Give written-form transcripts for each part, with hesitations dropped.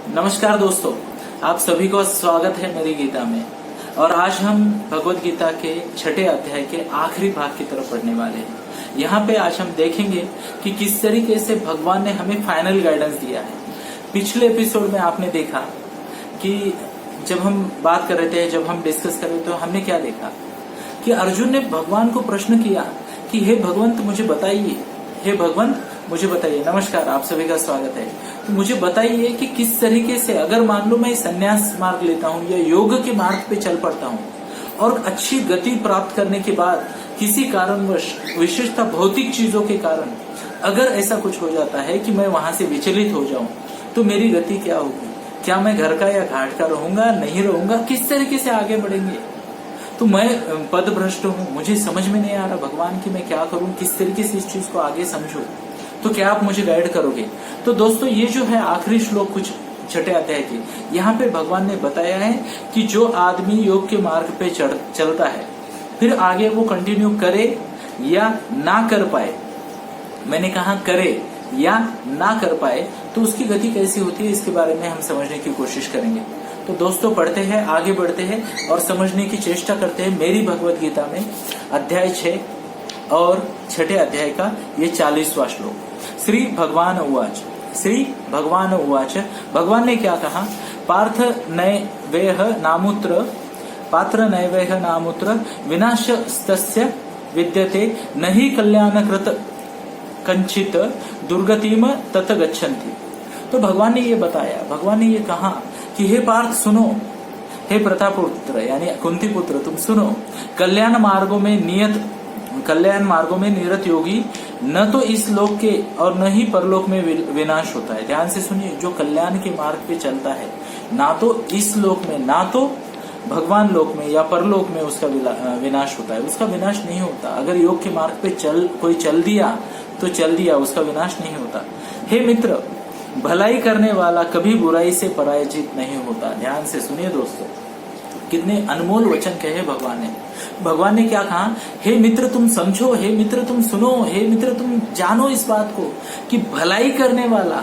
नमस्कार दोस्तों, आप सभी को स्वागत है मेरी गीता में। और आज हम भगवत गीता के 6ठे अध्याय के आखिरी भाग की तरफ पढ़ने वाले हैं। यहाँ पे आज हम देखेंगे कि किस तरीके से भगवान ने हमें फाइनल गाइडेंस दिया है। पिछले एपिसोड में आपने देखा कि जब हम बात कर रहे थे, जब हम डिस्कस कर रहे थे, तो हमने क्या देखा कि अर्जुन ने भगवान को प्रश्न किया कि हे भगवंत मुझे बताइए, हे भगवंत मुझे बताइए। नमस्कार, आप सभी का स्वागत है। तो मुझे बताइए कि किस तरीके से अगर मान लो मैं संन्यास मार्ग लेता हूँ या योग के मार्ग पे चल पड़ता हूँ और अच्छी गति प्राप्त करने के बाद किसी कारणवश, विशेषतः भौतिक चीजों के कारण, अगर ऐसा कुछ हो जाता है कि मैं वहां से विचलित हो जाऊं, तो मेरी गति क्या होगी? क्या मैं घर का या घाट का रहूंगा, नहीं रहूंगा? किस तरीके से आगे बढ़ेंगे? तो मैं पद भ्रष्ट हूँ, मुझे समझ में नहीं आ रहा भगवान की मैं क्या करूं, किस तरीके से इस चीज को आगे समझूं। तो क्या आप मुझे गाइड करोगे? तो दोस्तों, ये जो है आखिरी श्लोक कुछ 6ठे अध्याय की, यहाँ पे भगवान ने बताया है कि जो आदमी योग के मार्ग पे चलता है, फिर आगे वो कंटिन्यू करे या ना कर पाए, मैंने कहा करे या ना कर पाए, तो उसकी गति कैसी होती है, इसके बारे में हम समझने की कोशिश करेंगे। तो दोस्तों, पढ़ते हैं, आगे बढ़ते हैं और समझने की चेष्टा करते हैं मेरी भगवत गीता में अध्याय 6 और 6ठे अध्याय का ये 40वां श्लोक। श्री भगवान उवाच, श्री भगवान उवाच, भगवान ने क्या कहा? पार्थ नैवेह नामुत्र, पात्र नैवेह नामुत्र विनाशस्तस्य विद्यते नहि कल्याणकृत कंचित दुर्गतिम तत गच्छन्ति। तो भगवान ने ये बताया, भगवान ने ये कहा कि हे पार्थ सुनो, हे प्रतापुत्र यानी कुंती पुत्र तुम सुनो, कल्याण मार्गों में निरत योगी न तो इस लोक के और न ही परलोक में विनाश होता है। ध्यान से सुनिए, जो कल्याण के मार्ग पे चलता है, ना तो इस लोक में, ना तो भगवान लोक में या परलोक में उसका विनाश होता है, उसका विनाश नहीं होता। अगर योग के मार्ग पे कोई चल दिया तो चल दिया, उसका विनाश नहीं होता। हे मित्र, भलाई करने वाला कभी बुराई से पराजित नहीं होता। ध्यान से सुनिए दोस्तों, कितने अनमोल वचन कहे भगवान ने। भगवान ने क्या कहा? हे मित्र तुम समझो, हे मित्र तुम सुनो, हे मित्र तुम जानो इस बात को कि भलाई करने वाला,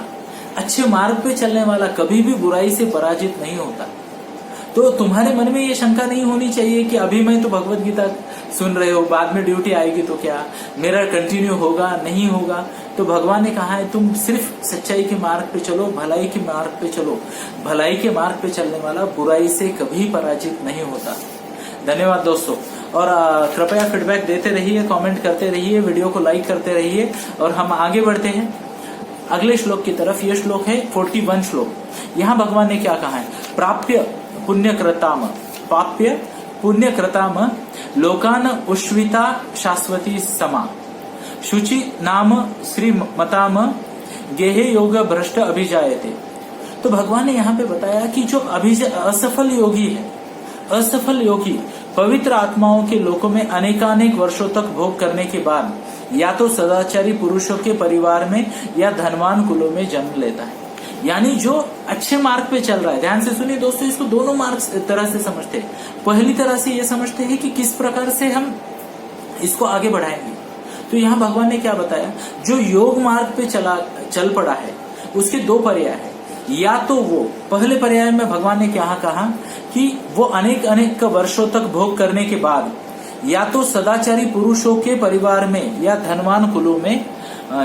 अच्छे मार्ग पे चलने वाला कभी भी बुराई से पराजित नहीं होता। तो तुम्हारे मन में ये शंका नहीं होनी चाहिए कि अभी मैं तो भगवत गीता सुन रहे हो, बाद में ड्यूटी आएगी तो क्या मेरा कंटिन्यू होगा, नहीं होगा? तो भगवान ने कहा है तुम सिर्फ सच्चाई के मार्ग पे चलो, भलाई के मार्ग पे चलो। भलाई के मार्ग पे चलने वाला बुराई से कभी पराजित नहीं होता। धन्यवाद दोस्तों, और कृपया फीडबैक देते रहिए, कमेंट करते रहिए, वीडियो को लाइक करते रहिए। और हम आगे बढ़ते हैं अगले श्लोक की तरफ। ये श्लोक है 41 श्लोक। यहाँ भगवान ने क्या कहा है? प्राप्य पुण्यकृताम, पाप्य पुण्यकृताम लोकान उष्विता शाश्वती समा, शुचि नाम श्रीमताम गेहे योग भ्रष्ट अभिजायते। तो भगवान ने यहाँ पे बताया कि जो असफल योगी है, असफल योगी पवित्र आत्माओं के लोकों में अनेकानेक वर्षों तक भोग करने के बाद या तो सदाचारी पुरुषों के परिवार में या धनवान कुलों में जन्म लेता है। यानी जो अच्छे मार्ग पे चल रहा है, ध्यान से सुनिए दोस्तों, इसको दोनों मार्ग तरह से समझते हैं। पहली तरह से ये समझते हैं कि किस प्रकार से हम इसको आगे बढ़ाएंगे। तो यहाँ भगवान ने क्या बताया? जो योग मार्ग पे चल पड़ा है, उसके दो पर्याय है। या तो वो पहले पर्याय में भगवान ने क्या कहा कि वो अनेक वर्षों तक भोग करने के बाद या तो सदाचारी पुरुषों के परिवार में या धनवान कुलों में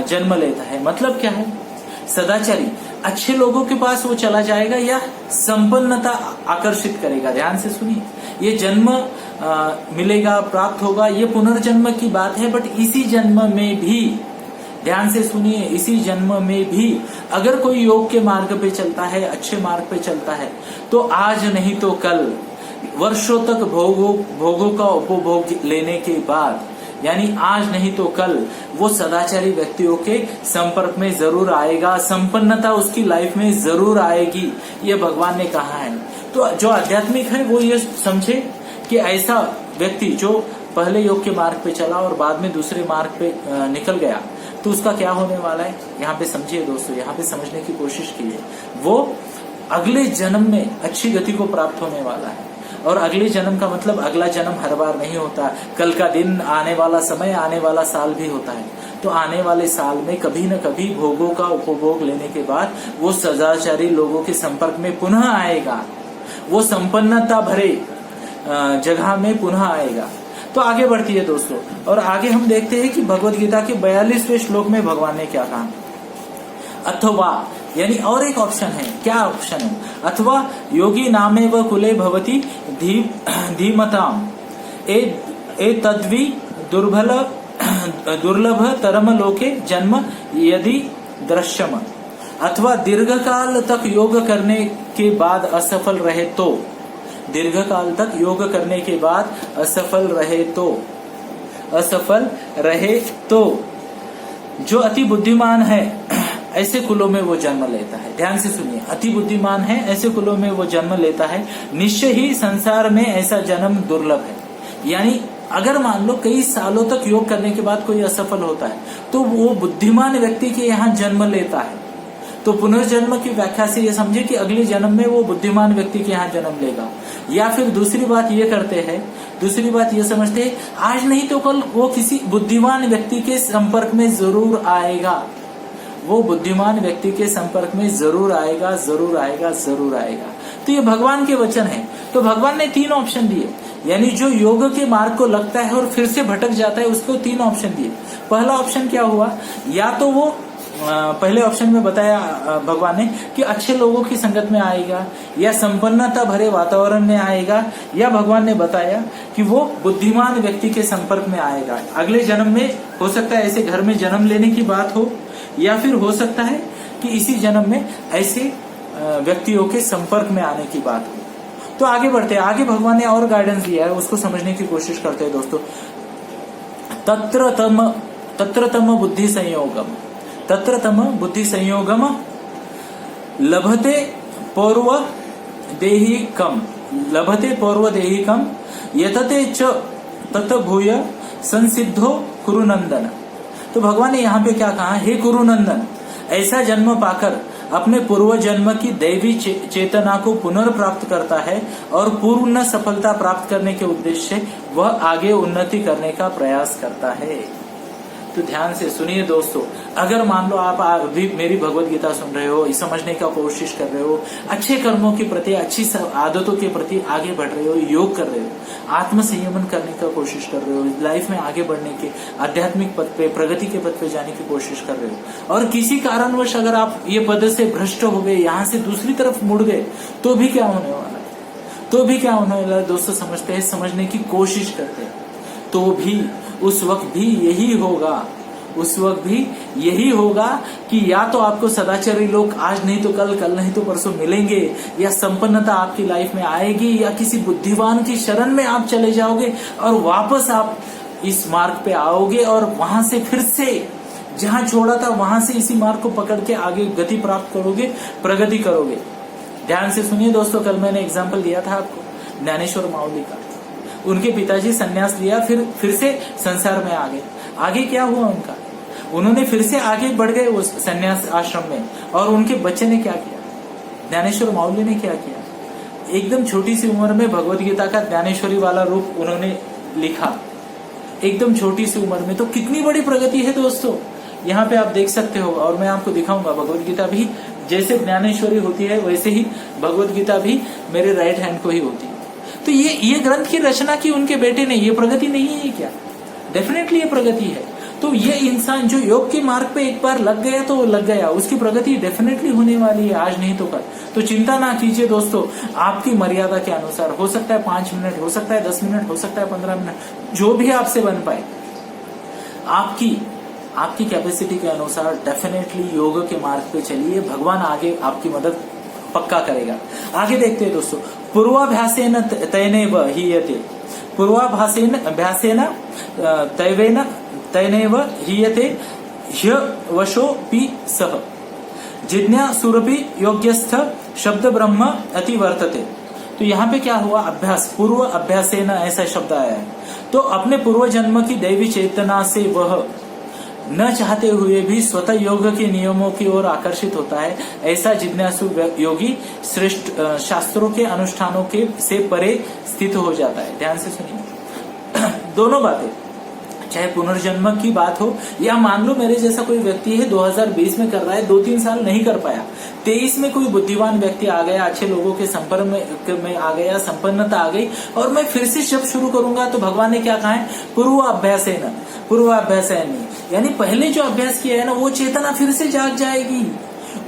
जन्म लेता है। मतलब क्या है? सदाचारी अच्छे लोगों के पास वो चला जाएगा या संपन्नता आकर्षित करेगा। ध्यान से सुनिए, ये जन्म मिलेगा, प्राप्त होगा, ये पुनर्जन्म की बात है। बट इसी जन्म में भी, ध्यान से सुनिए, इसी जन्म में भी अगर कोई योग के मार्ग पे चलता है, अच्छे मार्ग पे चलता है, तो आज नहीं तो कल वर्षों तक भोगों का उपभोग लेने के बाद, यानी आज नहीं तो कल वो सदाचारी व्यक्तियों के संपर्क में जरूर आएगा, संपन्नता उसकी लाइफ में जरूर आएगी। ये भगवान ने कहा है। तो जो आध्यात्मिक है वो ये समझे कि ऐसा व्यक्ति जो पहले योग के मार्ग पे चला और बाद में दूसरे मार्ग पे निकल गया, तो उसका क्या होने वाला है? यहाँ पे समझिए दोस्तों, यहाँ पे समझने की कोशिश कीजिए। वो अगले जन्म में अच्छी गति को प्राप्त होने वाला है। और अगले जन्म का मतलब अगला जन्म हर बार नहीं होता, कल का दिन, आने वाला समय, आने वाला साल भी होता है। तो आने वाले साल में कभी न कभी भोगों का उपभोग लेने के बाद वो सदाचारी लोगों के संपर्क में पुनः आएगा, वो संपन्नता भरे जगह में पुनः आएगा। तो आगे बढ़ती है दोस्तों, और आगे हम देखते हैं कि भगवत गीता के 42वें श्लोक में भगवान ने क्या कहा। अथवा यानी और एक ऑप्शन है, क्या ऑप्शन है? अथवा योगी नामे व कुले भवती धीमताम ए तद्वी दुर्लभ तरम लोके जन्म यदि दृश्यम। अथवा दीर्घकाल तक योग करने के बाद असफल रहे तो, दीर्घकाल तक योग करने के बाद असफल रहे तो जो अति बुद्धिमान है ऐसे कुलों में वो जन्म लेता है। ध्यान से सुनिए, अति बुद्धिमान है ऐसे कुलों में वो जन्म लेता है, निश्चय ही संसार में ऐसा जन्म दुर्लभ है। यानी अगर मान लो कई सालों तक योग करने के बाद कोई असफल होता है तो वो बुद्धिमान व्यक्ति के यहाँ जन्म लेता है। तो पुनर्जन्म की व्याख्या से ये समझे कि अगले जन्म में वो बुद्धिमान व्यक्ति के यहाँ जन्म लेगा। या फिर दूसरी बात ये करते हैं, दूसरी बात ये समझते हैं आज नहीं तो कल वो किसी बुद्धिमान व्यक्ति के संपर्क में जरूर आएगा, वो बुद्धिमान व्यक्ति के संपर्क में जरूर आएगा, जरूर आएगा, जरूर आएगा। तो ये भगवान के वचन है। तो भगवान ने 3 ऑप्शन दिए, यानी जो योग के मार्ग को लगता है और फिर से भटक जाता है उसको 3 ऑप्शन दिए। पहला ऑप्शन क्या हुआ, या तो वो पहले ऑप्शन में बताया भगवान ने कि अच्छे लोगों की संगत में आएगा, या संपन्नता भरे वातावरण में आएगा, या भगवान ने बताया कि वो बुद्धिमान व्यक्ति के संपर्क में आएगा। अगले जन्म में हो सकता है ऐसे घर में जन्म लेने की बात हो, या फिर हो सकता है कि इसी जन्म में ऐसे व्यक्तियों के संपर्क में आने की बात हो। तो आगे बढ़ते हैं, आगे भगवान ने और गाइडेंस दिया है, उसको समझने की कोशिश करते हैं दोस्तों। तत्रतम बुद्धि संयोगम, तत्रतम बुद्धि संयोगम लभते पूर्व देहि कम यतते च तत भूय संसिद्धो कुरुनंदन। तो भगवान ने यहाँ पे क्या कहा, हे कुरुनंदन, ऐसा जन्म पाकर अपने पूर्व जन्म की दैवी चेतना को पुनर्प्राप्त करता है और पूर्ण सफलता प्राप्त करने के उद्देश्य से वह आगे उन्नति करने का प्रयास करता है। तो ध्यान से सुनिए दोस्तों, अगर मान लो आप अभी मेरी भगवत गीता सुन रहे हो, समझने का कोशिश कर रहे हो, अच्छे कर्मों के प्रति, अच्छी आदतों के प्रति आगे बढ़ रहे हो, योग कर रहे हो, आत्म संयमन करने का कोशिश कर रहे हो, लाइफ में आगे बढ़ने के, आध्यात्मिक पथ पे, प्रगति के पथ पे जाने की कोशिश कर रहे हो, और किसी कारणवश अगर आप ये पद से भ्रष्ट हो गए, यहाँ से दूसरी तरफ मुड़ गए, तो भी क्या होने वाला है, तो भी क्या होने वाला है दोस्तों, समझते हैं, समझने की कोशिश करते हैं। तो भी उस वक्त भी यही होगा, उस वक्त भी यही होगा कि या तो आपको सदाचारी लोग आज नहीं तो कल, कल नहीं तो परसों मिलेंगे, या संपन्नता आपकी लाइफ में आएगी, या किसी बुद्धिमान की शरण में आप चले जाओगे और वापस आप इस मार्ग पे आओगे और वहां से फिर से जहां छोड़ा था वहां से इसी मार्ग को पकड़ के आगे गति प्राप्त करोगे, प्रगति करोगे। ध्यान से सुनिए दोस्तों, कल मैंने एग्जाम्पल दिया था आपको ज्ञानेश्वर माउली का। उनके पिताजी सन्यास लिया, फिर से संसार में आ गए। आगे क्या हुआ उनका, उन्होंने फिर से आगे बढ़ गए उस सन्यास आश्रम में, और उनके बच्चे ने क्या किया, ज्ञानेश्वर माउली ने क्या किया, एकदम छोटी सी उम्र में भगवत गीता का ज्ञानेश्वरी वाला रूप उन्होंने लिखा, एकदम छोटी सी उम्र में। तो कितनी बड़ी प्रगति है दोस्तों, यहाँ पे आप देख सकते हो, और मैं आपको दिखाऊंगा। भगवत गीता भी जैसे ज्ञानेश्वरी होती है वैसे ही भगवत गीता भी मेरे राइट हैंड को ही होती है। तो ये ग्रंथ की रचना की उनके बेटे ने, ये प्रगति नहीं है क्या? डेफिनेटली ये प्रगति है। तो ये इंसान जो योग के मार्ग पे एक बार लग गया तो लग गया, उसकी प्रगति डेफिनेटली होने वाली है, आज नहीं तो कल। तो चिंता ना कीजिए दोस्तों, आपकी मर्यादा के अनुसार हो सकता है 5 मिनट, हो सकता है 10 मिनट, हो सकता है 15 मिनट, जो भी आपसे बन पाए, आपकी कैपेसिटी के अनुसार डेफिनेटली योग के मार्ग पे चलिए, भगवान आगे आपकी मदद पक्का करेगा। आगे देखते हैं दोस्तों, पूर्वाभ्यासेन तैनेव हीयते, पूर्वाभ्यासेन तैनेव हीयते ह्यवशोऽपि सः जिज्ञासुरपि योग्यस्थ शब्द ब्रह्म अति वर्तते। तो यहाँ पे क्या हुआ, अभ्यास, पूर्व अभ्यासेन ऐसा शब्द आया है। तो अपने पूर्व जन्म की दैवी चेतना से वह न चाहते हुए भी स्वतः योग के नियमों की ओर आकर्षित होता है। ऐसा जिज्ञासु योगी श्रेष्ठ शास्त्रों के अनुष्ठानों के से परे स्थित हो जाता है। ध्यान से सुनिए दोनों बातें, चाहे पुनर्जन्म की बात हो, या मान लो मेरे जैसा कोई व्यक्ति है 2020 में कर रहा है, 2-3 साल नहीं कर पाया, 23 में कोई बुद्धिमान व्यक्ति आ गया, अच्छे लोगों के संपर्क में आ गया, संपन्नता आ गई, और मैं फिर से जब शुरू करूंगा तो भगवान ने क्या कहा है, पूर्वाभ्यासेन, यानी पहले जो अभ्यास किया है ना, वो चेतना फिर से जाग जाएगी,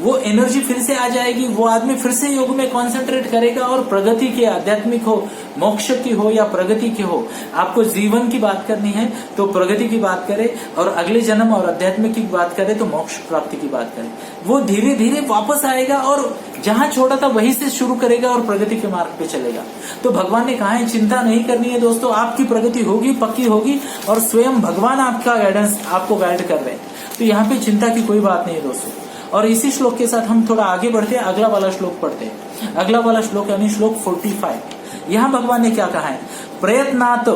वो एनर्जी फिर से आ जाएगी, वो आदमी फिर से योग में कंसंट्रेट करेगा, और प्रगति के, आध्यात्मिक हो, मोक्ष की हो या प्रगति की हो, आपको जीवन की बात करनी है तो प्रगति की बात करें, और अगले जन्म और आध्यात्मिक की बात करें तो मोक्ष प्राप्ति की बात करें। वो धीरे धीरे वापस आएगा और जहां छोड़ा था वहीं से शुरू करेगा और प्रगति के मार्ग पे चलेगा। तो भगवान ने कहा है चिंता नहीं करनी है दोस्तों, आपकी प्रगति होगी, पक्की होगी, और स्वयं भगवान आपका गाइडेंस, आपको गाइड कर रहे हैं। तो यहाँ पे चिंता की कोई बात नहीं है दोस्तों। और इसी श्लोक के साथ हम थोड़ा आगे बढ़ते हैं, अगला वाला श्लोक पढ़ते हैं। अगला वाला श्लोक यानी श्लोक 45। यहाँ भगवान ने क्या कहा है, प्रयत्नात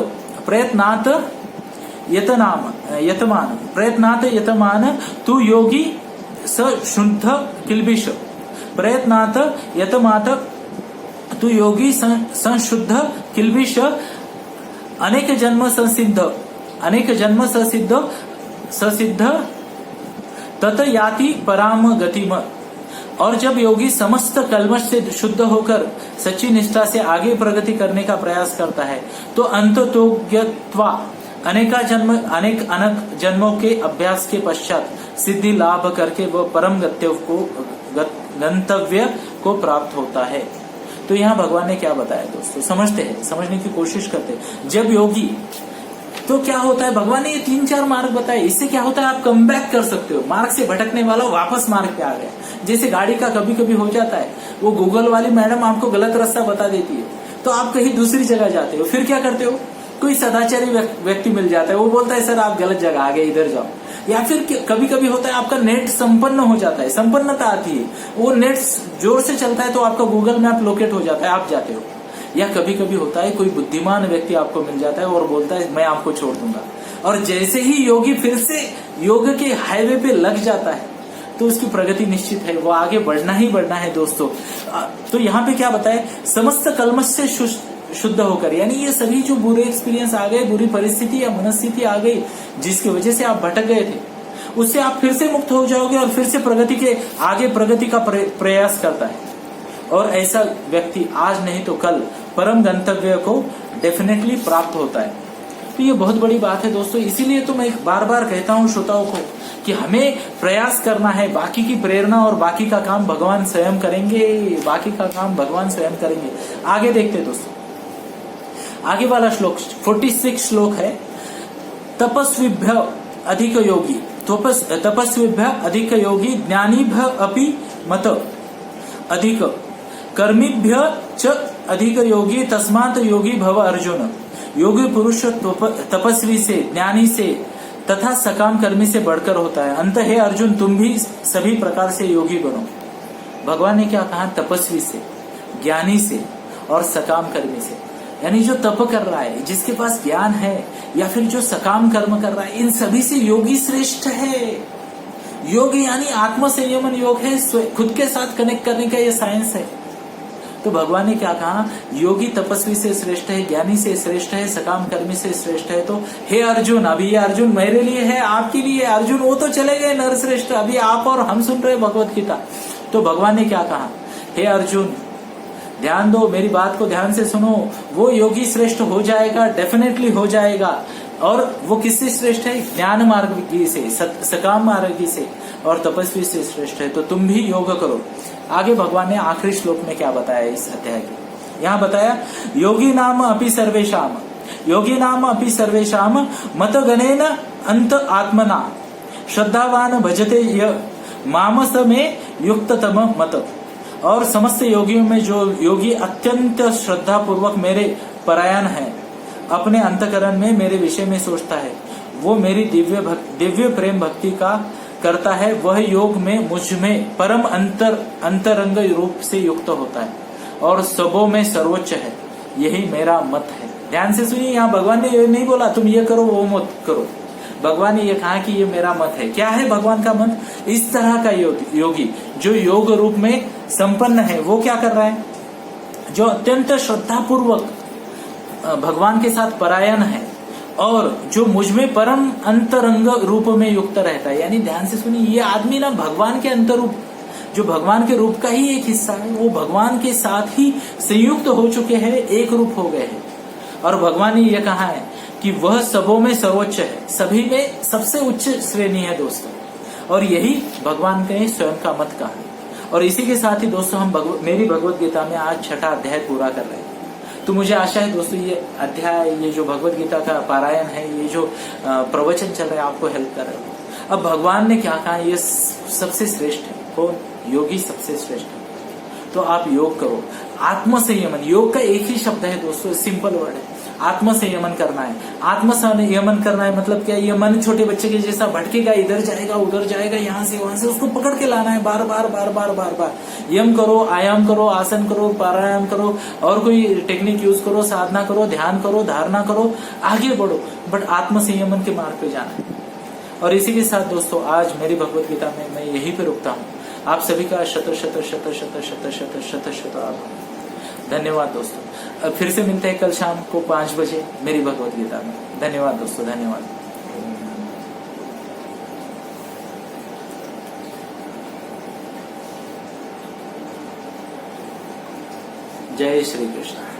यतमान तू योगी स शुद्ध किल्बिष, प्रयत्नात यतमात तू योगी संशुद्ध किल्बिष, अनेक जन्म ससिद्ध तत याति पराम गतिम। और जब योगी समस्त कल्मश से शुद्ध होकर सच्ची निष्ठा से आगे प्रगति करने का प्रयास करता है तो अंततोज्ञत्वा अनेक जन्मों के अभ्यास के पश्चात सिद्धि लाभ करके वह परम गंतव्य को प्राप्त होता है। तो यहाँ भगवान ने क्या बताया दोस्तों, समझने की कोशिश करते हैं। जब योगी, तो क्या होता है, भगवान ने ये 3-4 मार्ग बताए, इससे क्या होता है, आप कम बैक कर सकते हो, मार्ग से भटकने वाला वापस मार्ग पे आ गया। जैसे गाड़ी का कभी कभी हो जाता है, वो गूगल वाली मैडम आपको गलत रास्ता बता देती है, तो आप कहीं दूसरी जगह जाते हो, फिर क्या करते हो, कोई सदाचारी व्यक्ति मिल जाता है, वो बोलता है सर आप गलत जगह आ गए, इधर जाओ। या फिर कभी कभी होता है आपका नेट संपन्न हो जाता है, संपन्नता आती है, वो नेट जोर से चलता है तो आपका गूगल मैप लोकेट हो जाता है, आप जाते हो। या कभी कभी होता है कोई बुद्धिमान व्यक्ति आपको मिल जाता है और बोलता है मैं आपको छोड़ दूंगा, और जैसे ही योगी फिर से योग के हाईवे पे लग जाता है तो उसकी प्रगति निश्चित है, वो आगे बढ़ना ही बढ़ना है दोस्तों। तो यहाँ पे क्या बताया, समस्त कल्मश से शुद्ध होकर, यानी ये सभी जो बुरे एक्सपीरियंस आ गए, बुरी परिस्थिति या मनस्थिति आ गई जिसकी वजह से आप भटक गए थे, उससे आप फिर से मुक्त हो जाओगे और फिर से प्रगति का प्रयास करता है। और ऐसा व्यक्ति आज नहीं तो कल परम गंतव्य को डेफिनेटली प्राप्त होता है। तो ये बहुत बड़ी बात है दोस्तों। इसीलिए तो मैं बार बार कहता हूँ श्रोताओं को कि हमें प्रयास करना है, बाकी की प्रेरणा और बाकी का काम भगवान स्वयं करेंगे, आगे देखते दोस्तों, आगे वाला श्लोक 46 श्लोक है। तपस्विभ्य अधिक योगी ज्ञानीभ्य अपि मत अधिक कर्मीभ्य च अधिक योगी तस्मात् योगी भव अर्जुन। योगी पुरुष तपस्वी से, ज्ञानी से तथा सकाम कर्मी से बढ़कर होता है। अंत है अर्जुन, तुम भी सभी प्रकार से योगी बनो। भगवान ने क्या कहा, तपस्वी से, ज्ञानी से और सकाम कर्मी से, यानी जो तप कर रहा है, जिसके पास ज्ञान है, या फिर जो सकाम कर्म कर रहा है, इन सभी से योगी श्रेष्ठ है। योग यानी आत्म संयमन योग है, खुद के साथ कनेक्ट करने का ये साइंस है। तो भगवान ने क्या कहा, योगी तपस्वी से श्रेष्ठ है, ज्ञानी से श्रेष्ठ है, सकाम कर्मी से श्रेष्ठ है। तो हे अर्जुन, अभी ये अर्जुन मेरे लिए है, आपके लिए अर्जुन, वो तो चले गए नरश्रेष्ठ, अभी आप और हम सुन रहे भगवत गीता। तो भगवान ने क्या कहा, हे अर्जुन ध्यान दो, मेरी बात को ध्यान से सुनो, वो योगी श्रेष्ठ हो जाएगा, डेफिनेटली हो जाएगा। और वो किससे श्रेष्ठ है, ज्ञान मार्गी से, सकाम मार्गी से और तपस्वी से श्रेष्ठ है। तो तुम भी योग करो। आगे भगवान ने आखिरी श्लोक में क्या बताया इस अध्याय के, यहाँ बताया योगी नाम अपि सर्वेशाम मत गणेन अंत आत्मना श्रद्धावान भजते य मामस में युक्ततम मत। और समस्त योगियों में जो योगी अत्यंत श्रद्धा पूर्वक मेरे परायण है, अपने अंतकरण में मेरे विषय में सोचता है, वो मेरी दिव्य प्रेम भक्ति का करता है, वह योग में मुझ में परम अंतरंग रूप से युक्त होता है और सबों में सर्वोच्च है। यही मेरा मत है। ध्यान से सुनिए, यहाँ भगवान ने ये नहीं बोला तुम ये करो वो मत करो, भगवान ने ये कहा कि ये मेरा मत है। क्या है भगवान का मत, इस तरह का योगी जो योग रूप में संपन्न है, वो क्या कर रहा है, जो अत्यंत श्रद्धा पूर्वक भगवान के साथ परायण है और जो मुझ में परम अंतरंग रूप में युक्त रहता है। यानी ध्यान से सुनिए, ये आदमी ना भगवान के अंतरूप, जो भगवान के रूप का ही एक हिस्सा है, वो भगवान के साथ ही संयुक्त हो चुके हैं, एक रूप हो गए हैं। और भगवान ने यह कहा है कि वह सबों में सर्वोच्च है, सभी में सबसे उच्च श्रेणी है दोस्तों। और यही भगवान के स्वयं का मत कहा है। और इसी के साथ ही दोस्तों हम मेरी भगवत गीता में आज 6ठा अध्याय पूरा कर रहे हैं। तो मुझे आशा है दोस्तों ये अध्याय, ये जो भगवत गीता का पारायण है, ये जो प्रवचन चल रहे हैं, आपको हेल्प कर रहे हो। अब भगवान ने क्या कहा, ये सबसे श्रेष्ठ है। कौन? योगी सबसे श्रेष्ठ है। तो आप योग करो। आत्म संयमन, योग का एक ही शब्द है दोस्तों, सिंपल वर्ड है, आत्म संयमन करना है। आत्म संयमन करना है मतलब क्या? ये मन छोटे बच्चे के जैसा भटकेगा, इधर जाएगा उधर जाएगा, यहाँ से वहां से, उसको पकड़ के लाना है बार बार बार बार बार बार। यम करो, आयाम करो, आसन करो, प्राणायाम करो, और कोई टेक्निक यूज करो, साधना करो, ध्यान करो, धारणा करो, आगे बढ़ो, बट आत्म संयमन के मार्ग पे जाना है। और इसी के साथ दोस्तों आज मेरी भगवत गीता में मैं यहीं पे रुकता हूँ। आप सभी का शत शत शत शत शत शत शत शत आभार। धन्यवाद दोस्तों। फिर से मिलते हैं कल शाम को 5 बजे मेरी भगवत गीता में। धन्यवाद दोस्तों, धन्यवाद। जय श्री कृष्ण।